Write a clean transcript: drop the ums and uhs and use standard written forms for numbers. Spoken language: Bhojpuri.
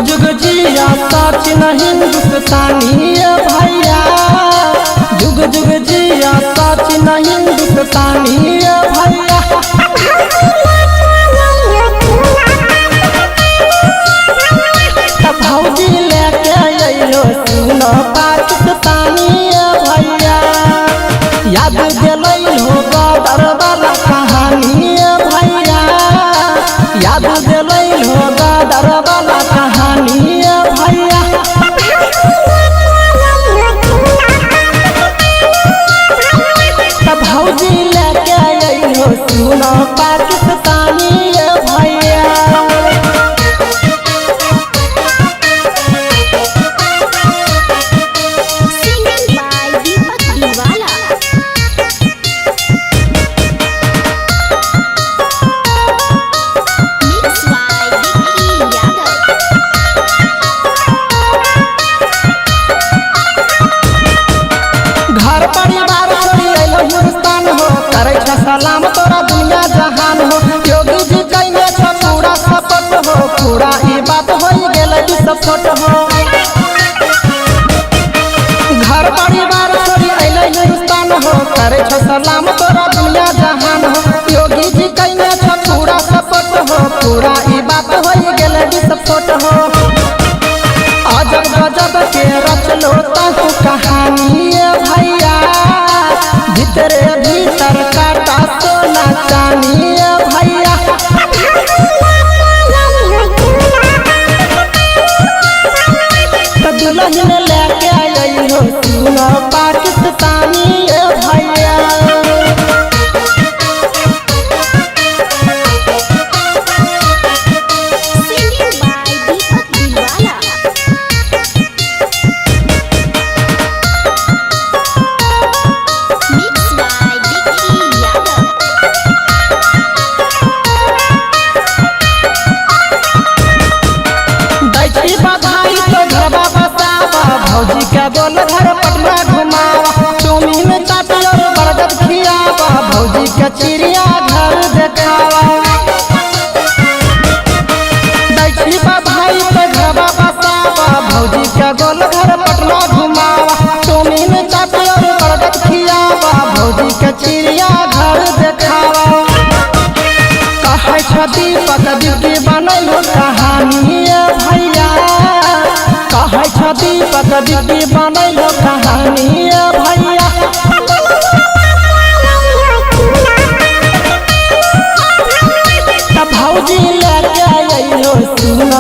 जुग जिया सचिन हिंदुस्तानी भैया, जुग जुग जिया सचिन हिंदुस्तानी भैया। भौजी लेके अइलो सुन पाकिस्तानी भैया, याद दिलैलो गदर वाला कहानी भैया, याद दिलैलो गदर वाला कहानी भैया। भौजी लेके अइलो सुन पाकिस्तानी भैया। घर परिवार छोड़ी अइलो हिंदुस्तान हो, करे छ सलाम तोरा दुनिया जहान हो। योगी जी कइने छ पूरा सपोर्ट हो, पूरा ई बात होई गेलै सपोर्ट हो। घर परिवार छोड़ी अइलो हिंदुस्तान हो, करे छ सलाम तोरा दुनिया जहान हो। योगी जी कइने छ पूरा सपोर्ट हो, पूरा ई बात होई गेलै सपोर्ट हो। अजब गजब के रचलो तहु कहानी भैया, भीतरे भीतर काटा सोना चानी भैया। दुल्हन लेके अइलो सुन पाकिस्तानी भैया। बधाई तो घरवा बसावा, भौजी के बोल घर पटना घुमावा। चौमीन चाट और बर्गर खियावा, भौजी के चिड़िया घर देखावा। दैछी बधाई तो घरवा बसावा, भौजी के बोल घर पटना घुमावा। चौमीन चाट और बर्गर खियावा, भौजी के चिड़िया घर देखावा। कहै छ दीपक बिक्की बनैलो कहानी भैया, कहै छ दीपक बिक्की बनैलो कहानी भैया। भौजी लेके अइलो सुन